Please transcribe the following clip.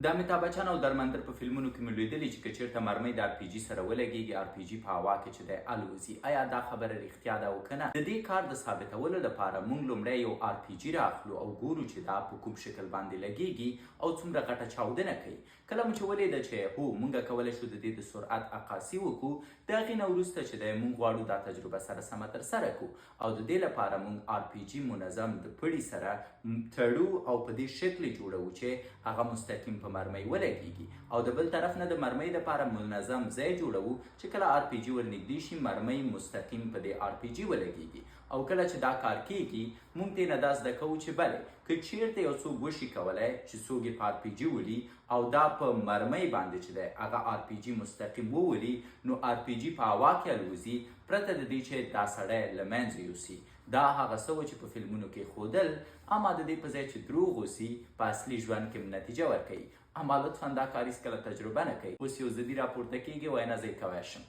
د امیتاب بچن او درمندر په فلمونو کې مې لیدلي چې که چېرته مرمۍ د RPG سره ولګېږي RPG په هوا کې چې دی الوځي. آیا دا خبره رښتیا ده او که نه؟ د دې کار د ثابتولو لپاره موږ لومړی یو RPG رااخلو او ګورو چې دا په کوم شکل باندې لګېږي او څومره غټه چاودنه کوي. کله مو چې ولیده چې هو موږ کولی شو د دې د سرعت عکاسي وکړو، د هغې نه وروسته چې دی موږ غواړو دا تجربه سره سمه ترسره کړو او د دې لپاره موږ RPG منظم د پړي سره تړو او په دې شکل یې جوړوو چې هغه مستقیم په مرمۍ ولګېږي او د بل طرف نه د مرمۍ دپاره منظم ځای جوړوو چې کله RPG ورنږدې شي مرمۍ مستقیم په دې RPG ولګېږي او کله چې دا کار کیږي موږ ترې نه دا زده کوو چې بلې که چیرته یو څوک وشي کولی چې څوک یې په RPG ولي او دا په مرمۍ باندې چې دی هغه RPG مستقیم وولي نو RPG په هوا کې الوځي پرته د دې چې دا سړی له منځه یوسي. دا هغه څه و چې په فلمونو کې ښودل، اما د دې په ځای چې دروغ اوسي په اصلي ژوند کې نتیجه ورکوي. اما لطفا دا کار هېڅکله تجربه نه کوئ. اوس یو ضدي راپورته کیږي، وینا زه یې کوی شم.